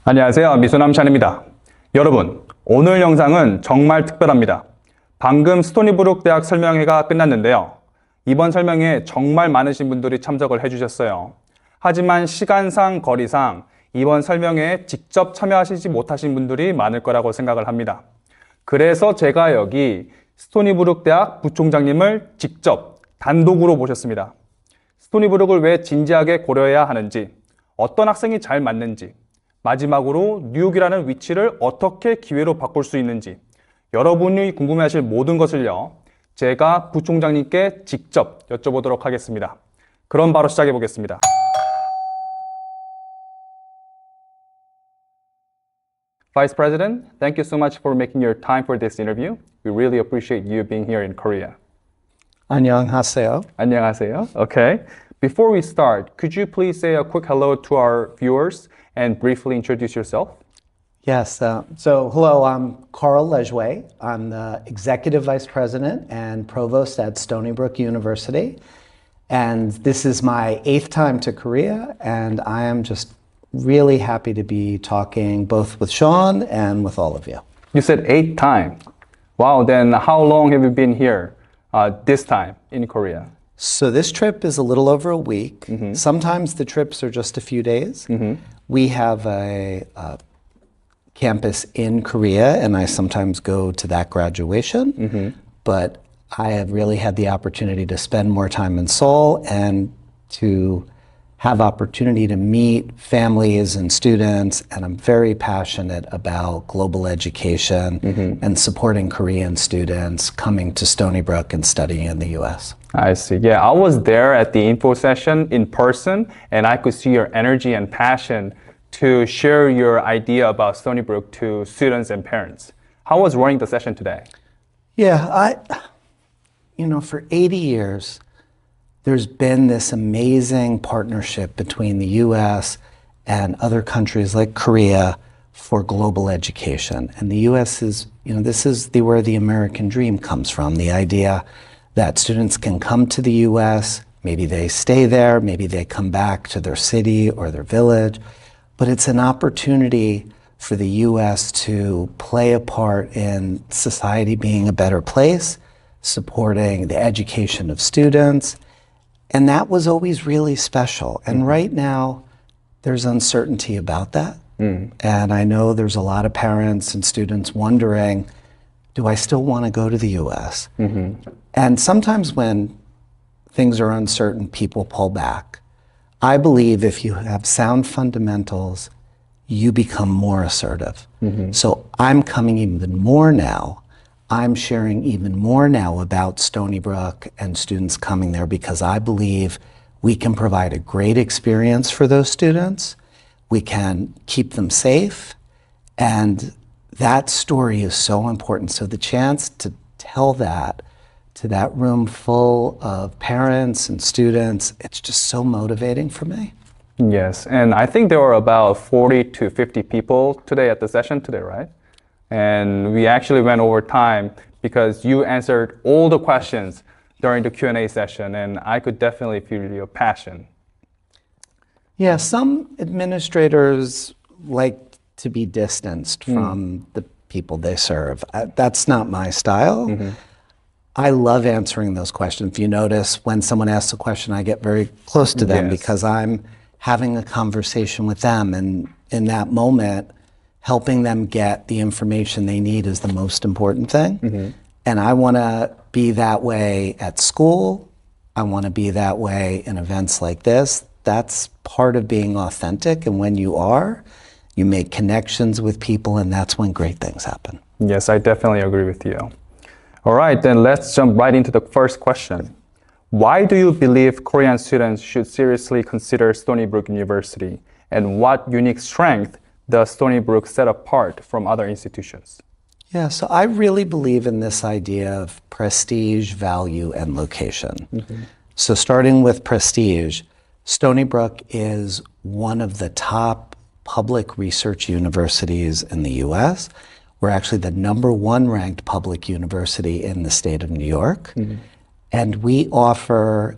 안녕하세요. 미소남입니다. 여러분, 오늘 영상은 정말 특별합니다. 방금 스토니브룩 대학 설명회가 끝났는데요. 이번 설명회에 정말 많으신 분들이 참석을 해주셨어요. 하지만 시간상, 거리상 이번 설명회에 직접 참여하시지 못하신 분들이 많을 거라고 생각을 합니다. 그래서 제가 여기 스토니브룩 대학 부총장님을 직접 단독으로 모셨습니다. 스토니브룩을 왜 진지하게 고려해야 하는지, 어떤 학생이 잘 맞는지, 마지막으로 뉴욕이라는 위치를 어떻게 기회로 바꿀 수 있는지 여러분이 궁금해하실 모든 것을요, 제가 부총장님께 직접 여쭤보도록 하겠습니다. 그럼 바로 시작해 보겠습니다. Vice President, thank you so much for making your time for this interview. We really appreciate you being here in Korea. 안녕하세요. 안녕하세요. Okay. Before we start, could you please say a quick hello to our viewers and briefly introduce yourself? Yes, so hello, I'm Carl Lejue. I'm the Executive Vice President and Provost at Stonybrook University. And this is my 8th time to Korea, and I am just really happy to be talking both with Sean and with all of you. You said 8th time. Wow, then how long have you been here this time in Korea? So this trip is a little over a week. Mm-hmm. Sometimes the trips are just a few days. Mm-hmm. We have a campus in Korea, and I sometimes go to that graduation. Mm-hmm. But I have really had the opportunity to spend more time in Seoul and to have opportunity to meet families and students, and I'm very passionate about global education and supporting Korean students coming to Stony Brook and studying in the US. I see. Yeah, I was there at the info session in person, and I could see your energy and passion to share your idea about Stony Brook to students and parents. How was running the session today? Yeah, for 80 years, there's been this amazing partnership between the US and other countries like Korea for global education. And the US is, this is where the American dream comes from, the idea that students can come to the US, maybe they stay there, maybe they come back to their city or their village, but it's an opportunity for the US to play a part in society being a better place, supporting the education of students. And that was always really special. And right now, there's uncertainty about that. And I know there's a lot of parents and students wondering, do I still want to go to the US? And sometimes when things are uncertain, people pull back. I believe if you have sound fundamentals, you become more assertive. So I'm coming even more now. I'm sharing even more now about Stony Brook and students coming there because I believe we can provide a great experience for those students. We can keep them safe. And that story is so important. So the chance to tell that to that room full of parents and students, it's just so motivating for me. Yes, and I think there were about 40 to 50 people today at the session today, right? And we actually went over time because you answered all the questions during the Q&A session, and I could definitely feel your passion. Yeah, some administrators like to be distanced from the people they serve. That's not my style. I love answering those questions. If you notice, when someone asks a question, I get very close to them because I'm having a conversation with them, and in that moment, helping them get the information they need is the most important thing. And I want to be that way at school. I want to be that way in events like this. That's part of being authentic. And when you are, you make connections with people, and that's when great things happen. Yes, I definitely agree with you. All right, then let's jump right into the first question. Why do you believe Korean students should seriously consider Stony Brook University? And what unique strength does Stony Brook set apart from other institutions? Yeah, so I really believe in this idea of prestige, value, and location. So starting with prestige, Stony Brook is one of the top public research universities in the US. We're actually the #1 ranked public university in the state of New York. And we offer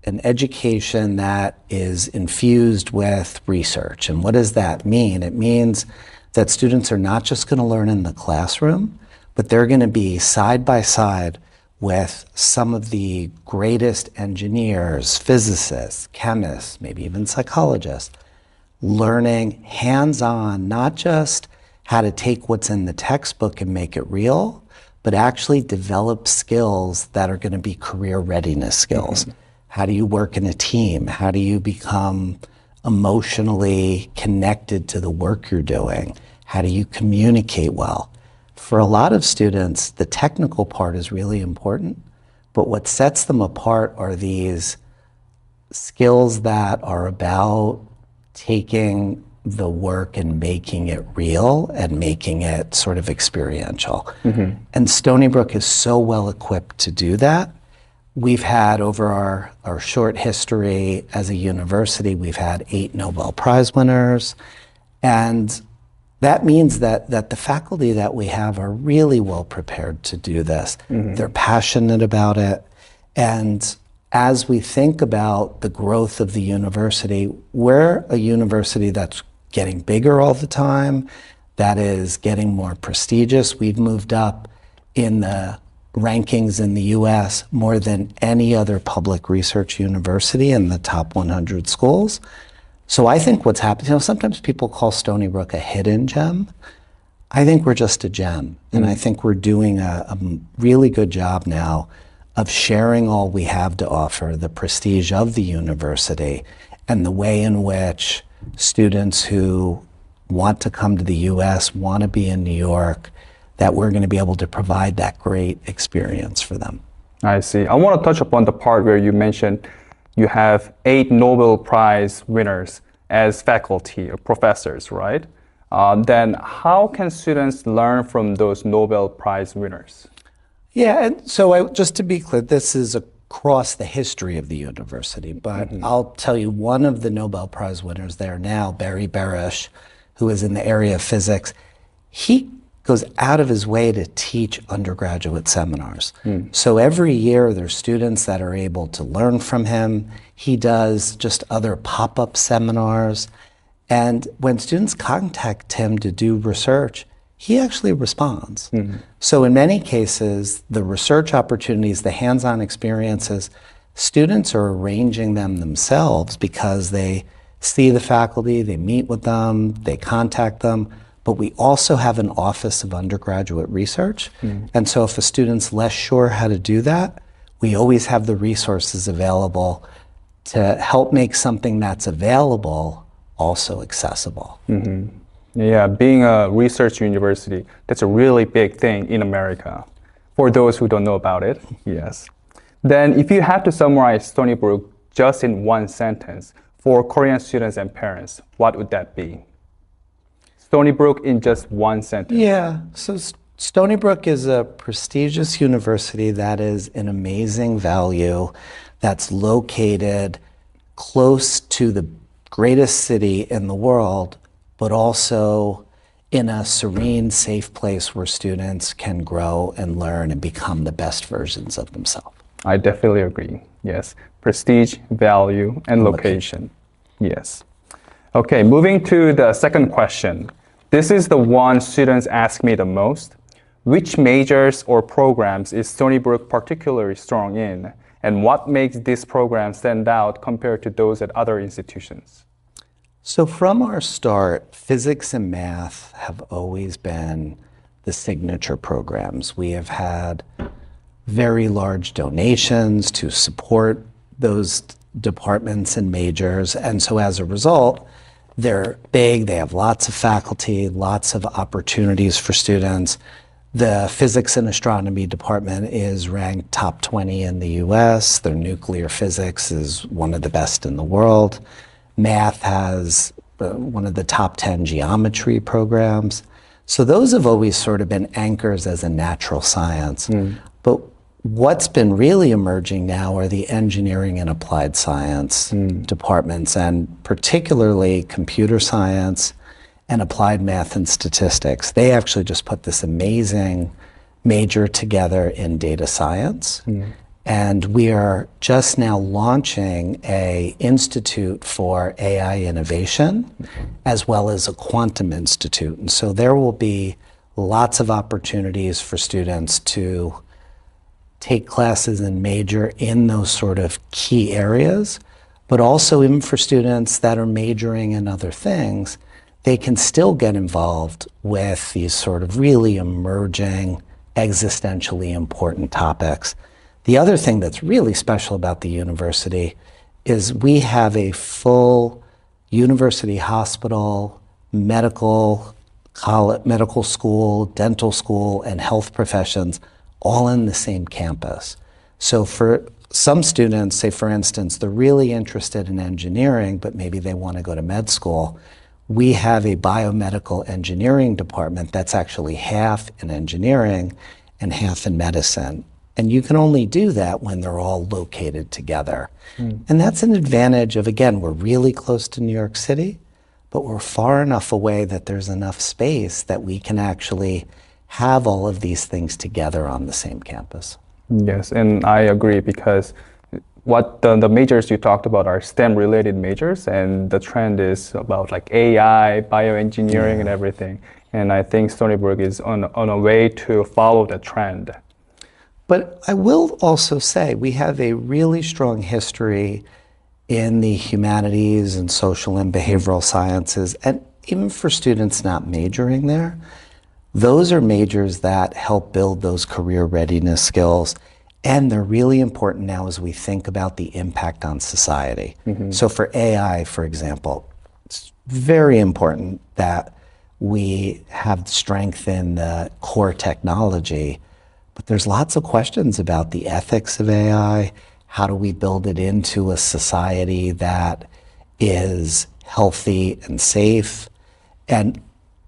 an education that is infused with research. And what does that mean? It means that students are not just going to learn in the classroom, but they're going to be side by side with some of the greatest engineers, physicists, chemists, maybe even psychologists, learning hands-on, not just how to take what's in the textbook and make it real, but actually develop skills that are going to be career readiness skills. Mm-hmm. How do you work in a team? How do you become emotionally connected to the work you're doing? How do you communicate well? For a lot of students, the technical part is really important, but what sets them apart are these skills that are about taking the work and making it real and making it sort of experiential. Mm-hmm. And Stonybrook is so well equipped to do that. We've had, over our short history as a university, we've had 8 Nobel Prize winners. And that means that the faculty that we have are really well prepared to do this. Mm-hmm. They're passionate about it. And as we think about the growth of the university, we're a university that's getting bigger all the time, that is getting more prestigious. We've moved up in the rankings in the US more than any other public research university in the top 100 schools. So I think what's happened, sometimes people call Stonybrook a hidden gem. I think we're just a gem. And I think we're doing a really good job now of sharing all we have to offer, the prestige of the university, and the way in which students who want to come to the US, want to be in New York, that we're going to be able to provide that great experience for them. I see. I want to touch upon the part where you mentioned you have 8 Nobel Prize winners as faculty or professors, right? Then how can students learn from those Nobel Prize winners? Yeah, and so just to be clear, this is across the history of the university, but I'll tell you, one of the Nobel Prize winners there now, Barry Barish, who is in the area of physics, he goes out of his way to teach undergraduate seminars. So every year there's students that are able to learn from him. He does just other pop-up seminars. And when students contact him to do research, he actually responds. So in many cases, the research opportunities, the hands-on experiences, students are arranging them themselves because they see the faculty, they meet with them, they contact them. But we also have an Office of Undergraduate Research. And so if a student's less sure how to do that, we always have the resources available to help make something that's available also accessible. Yeah, being a research university, that's a really big thing in America. For those who don't know about it, yes. Then if you had to summarize Stonybrook just in one sentence for Korean students and parents, what would that be? Stonybrook in just one sentence. Yeah, so Stonybrook is a prestigious university that is an amazing value, that's located close to the greatest city in the world, but also in a serene, safe place where students can grow and learn and become the best versions of themselves. I definitely agree. Yes. Prestige, value, and location. Yes. Okay, moving to the second question. This is the one students ask me the most. Which majors or programs is Stonybrook particularly strong in? And what makes this program stand out compared to those at other institutions? So from our start, physics and math have always been the signature programs. We have had very large donations to support those departments and majors. And so as a result, they're big, they have lots of faculty, lots of opportunities for students. The physics and astronomy department is ranked top 20 in the US. Their nuclear physics is one of the best in the world. Math has one of the top 10 geometry programs. So those have always sort of been anchors as a natural science. But what's been really emerging now are the engineering and applied science departments, and particularly computer science and applied math and statistics. They actually just put this amazing major together in data science. And we are just now launching an institute for AI innovation, as well as a quantum institute. And so there will be lots of opportunities for students to take classes and major in those sort of key areas, but also even for students that are majoring in other things, they can still get involved with these sort of really emerging, existentially important topics. The other thing that's really special about the university is we have a full university hospital, medical school, dental school, and health professions all in the same campus. So for some students, say for instance, they're really interested in engineering, but maybe they want to go to med school, we have a biomedical engineering department that's actually half in engineering and half in medicine. And you can only do that when they're all located together. And that's an advantage of, again, we're really close to New York City, but we're far enough away that there's enough space that we can actually have all of these things together on the same campus. Yes, and I agree because what the majors you talked about are STEM related majors, and the trend is about like AI, bioengineering and everything. And I think Stony Brook is on a way to follow the trend. But I will also say we have a really strong history in the humanities and social and behavioral sciences, and even for students not majoring there, those are majors that help build those career readiness skills, and they're really important now as we think about the impact on society. So for AI, for example, it's very important that we have strength in the core technology, but there's lots of questions about the ethics of AI. How do we build it into a society that is healthy and safe? And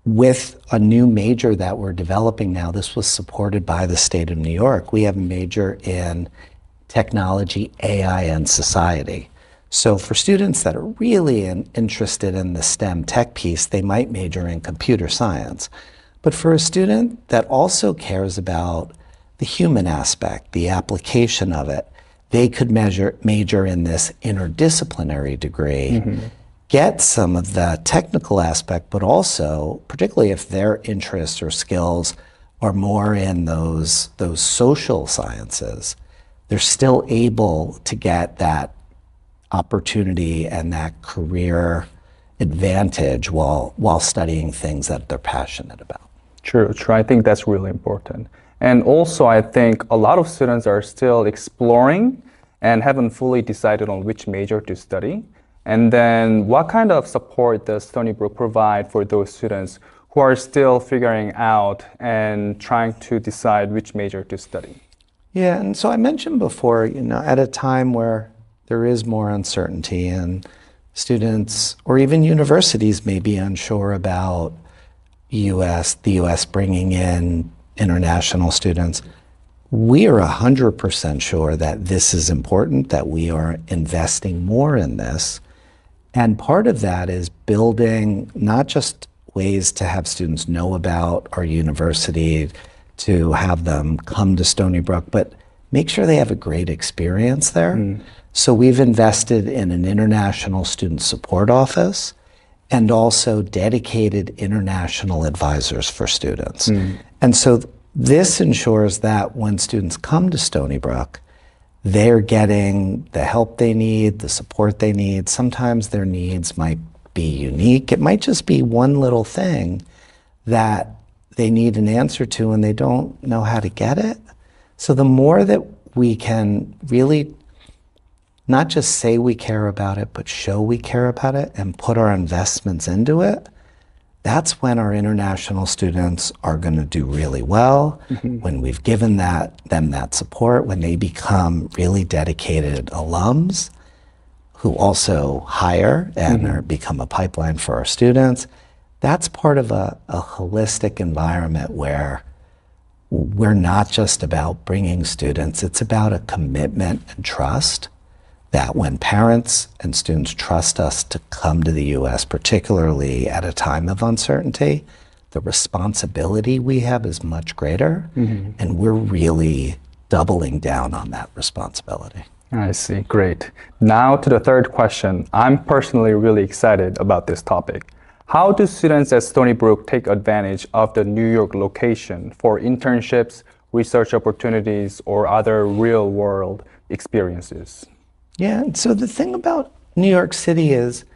with a new major that we're developing now, this was supported by the state of New York. We have a major in technology, AI, and society. So for students that are really interested in the STEM tech piece, they might major in computer science. But for a student that also cares about the human aspect, the application of it, they could major in this interdisciplinary degree, get some of the technical aspect, but also, particularly if their interests or skills are more in those social sciences, they're still able to get that opportunity and that career advantage while studying things that they're passionate about. True. I think that's really important. And also, I think a lot of students are still exploring and haven't fully decided on which major to study. And then what kind of support does Stony Brook provide for those students who are still figuring out and trying to decide which major to study? Yeah, and so I mentioned before, at a time where there is more uncertainty and students or even universities may be unsure about the U.S. bringing in international students, we are 100% sure that this is important, that we are investing more in this. And part of that is building not just ways to have students know about our university, to have them come to Stony Brook, but make sure they have a great experience there. So we've invested in an international student support office and also dedicated international advisors for students. And so this ensures that when students come to Stony Brook, they're getting the help they need, the support they need. Sometimes their needs might be unique. It might just be one little thing that they need an answer to and they don't know how to get it. So the more that we can really not just say we care about it, but show we care about it and put our investments into it, that's when our international students are going to do really well, when we've given them that support, when they become really dedicated alums who also hire and become a pipeline for our students. That's part of a holistic environment where we're not just about bringing students, it's about a commitment and trust that when parents and students trust us to come to the U.S., particularly at a time of uncertainty, the responsibility we have is much greater, and we're really doubling down on that responsibility. I see. Great. Now to the third question. I'm personally really excited about this topic. How do students at Stonybrook take advantage of the New York location for internships, research opportunities, or other real-world experiences? Yeah, and so the thing about New York City is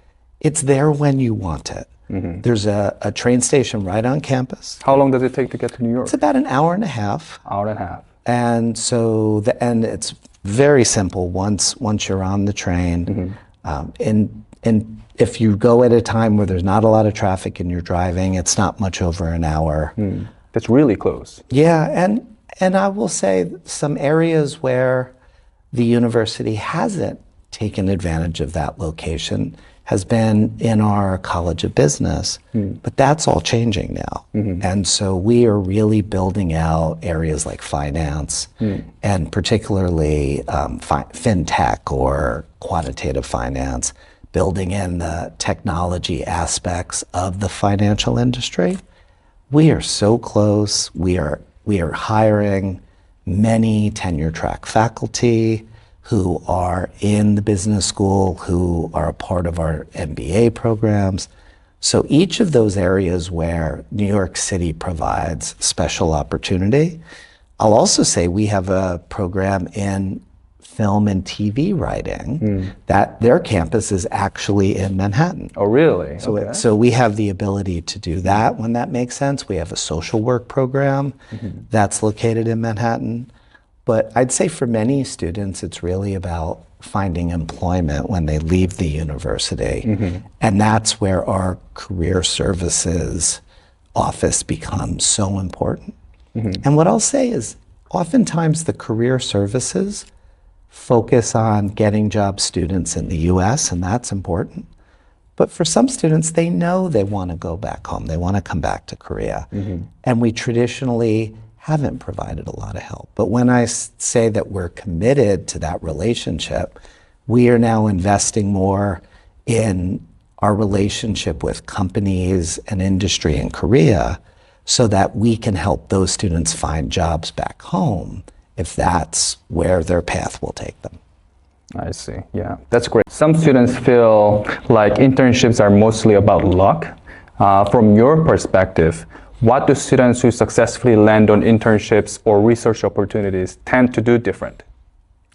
it's there when you want it. There's a train station right on campus. How long does it take to get to New York? It's about an hour and a half. Hour and a half. And so it's very simple once you're on the train. And if you go at a time where there's not a lot of traffic and you're driving, it's not much over an hour. That's really close. Yeah, and I will say some areas where the university hasn't taken advantage of that location has been in our College of Business, but that's all changing now. And so we are really building out areas like finance and particularly fintech or quantitative finance, building in the technology aspects of the financial industry. We are so close. We are hiring many tenure track faculty who are in the business school, who are a part of our MBA programs. So each of those areas where New York City provides special opportunity, I'll also say we have a program in film and TV writing that their campus is actually in Manhattan. Oh, really? So we have the ability to do that when that makes sense. We have a social work program that's located in Manhattan. But I'd say for many students, it's really about finding employment when they leave the university. And that's where our career services office becomes so important. And what I'll say is oftentimes the career services focus on getting job students in the US, and that's important. But for some students, they know they want to go back home. They want to come back to Korea. And we traditionally haven't provided a lot of help. But when I say that we're committed to that relationship, we are now investing more in our relationship with companies and industry in Korea so that we can help those students find jobs back home if that's where their path will take them. I see. Yeah, that's great. Some students feel like internships are mostly about luck. From your perspective, what do students who successfully land on internships or research opportunities tend to do different?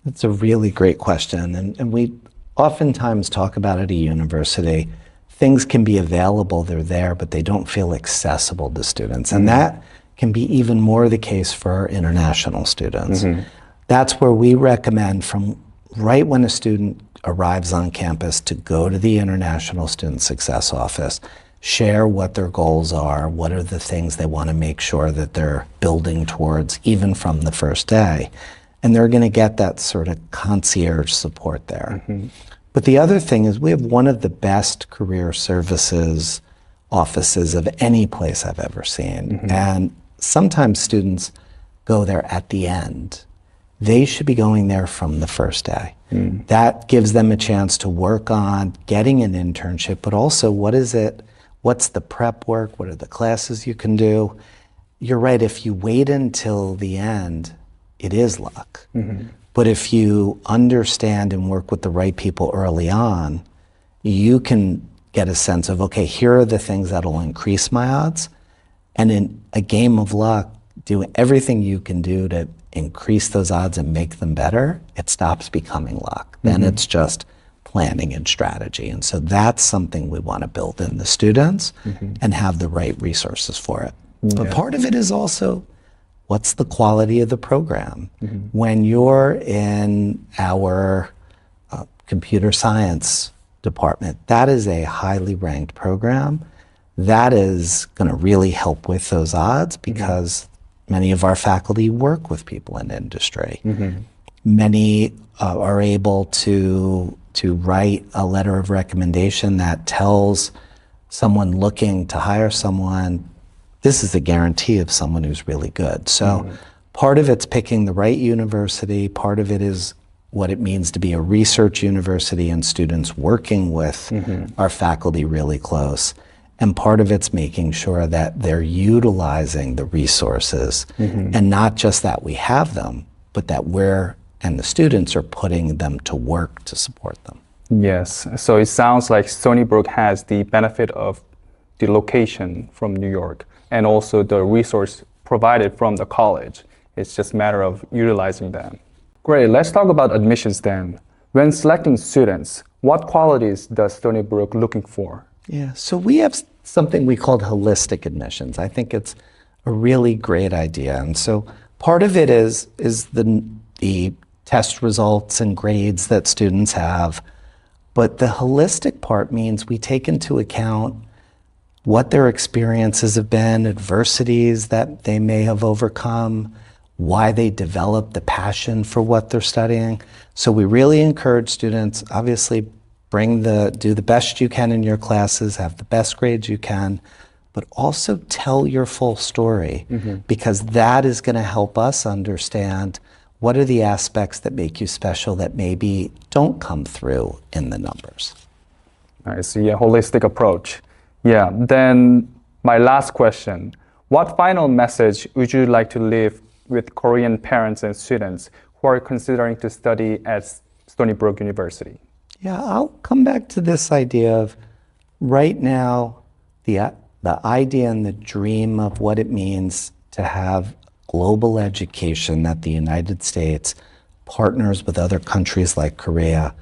That's a really great question. And we oftentimes talk about at a university, things can be available, they're there, but they don't feel accessible to students. And that can be even more the case for our international students. That's where we recommend from right when a student arrives on campus to go to the International Student Success Office, share what their goals are, what are the things they want to make sure that they're building towards even from the first day. And they're going to get that sort of concierge support there. But the other thing is we have one of the best career services offices of any place I've ever seen. And sometimes students go there at the end. They should be going there from the first day. That gives them a chance to work on getting an internship, but also what's the prep work? What are the classes you can do? You're right, if you wait until the end, it is luck. But if you understand and work with the right people early on, you can get a sense of, okay, here are the things that'll increase my odds. And in a game of luck, doing everything you can do to increase those odds and make them better, it stops becoming luck. Then it's just planning and strategy. And so that's something we want to build in the students and have the right resources for it. But part of it is also, what's the quality of the program? When you're in our computer science department, that is a highly ranked program. That is going to really help with those odds because many of our faculty work with people in industry. Many are able to write a letter of recommendation that tells someone looking to hire someone, this is a guarantee of someone who's really good. So part of it's picking the right university, part of it is what it means to be a research university and students working with our faculty really close. And part of it's making sure that they're utilizing the resources and not just that we have them, but that we're and the students are putting them to work to support them. Yes, so it sounds like Stony Brook has the benefit of the location from New York and also the resource provided from the college. It's just a matter of utilizing them. Great, let's talk about admissions then. When selecting students, what qualities does Stony Brook looking for? Yeah, so we have something we called holistic admissions. I think it's a really great idea. And so part of it is the test results and grades that students have. But the holistic part means we take into account what their experiences have been, adversities that they may have overcome, why they developed the passion for what they're studying. So we really encourage students, obviously, do the best you can in your classes, have the best grades you can, but also tell your full story, because that is going to help us understand what are the aspects that make you special that maybe don't come through in the numbers. I see a holistic approach. Yeah, then my last question. What final message would you like to leave with Korean parents and students who are considering to study at Stony Brook University? Yeah, I'll come back to this idea of right now, the idea and the dream of what it means to have global education, that the United States partners with other countries like Korea.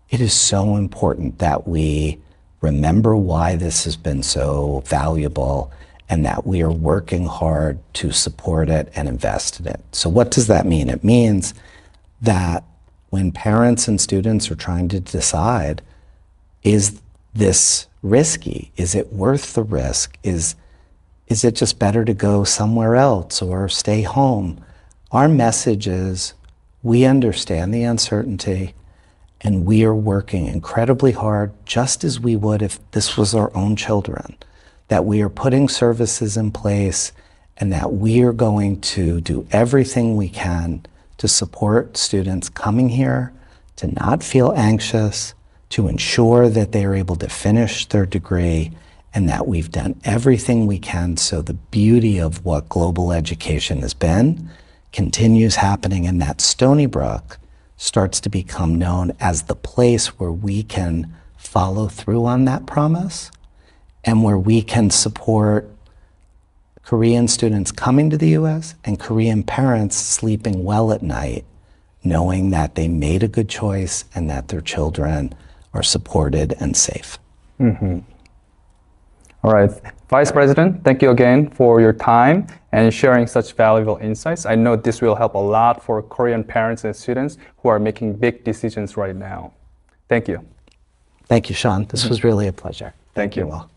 It is so important that we remember why this has been so valuable and that we are working hard to support it and invest in it. So what does that mean? It means that when parents and students are trying to decide, is this risky? Is it worth the risk? Is it just better to go somewhere else or stay home? Our message is we understand the uncertainty and we are working incredibly hard, just as we would if this was our own children, that we are putting services in place and that we are going to do everything we can to support students coming here, to not feel anxious, to ensure that they are able to finish their degree, and that we've done everything we can so the beauty of what global education has been continues happening, and that Stony Brook starts to become known as the place where we can follow through on that promise and where we can support Korean students coming to the US and Korean parents sleeping well at night, knowing that they made a good choice and that their children are supported and safe. All right, Vice President, thank you again for your time and sharing such valuable insights. I know this will help a lot for Korean parents and students who are making big decisions right now. Thank you. Thank you, Sean. This was really a pleasure. Thank you. all.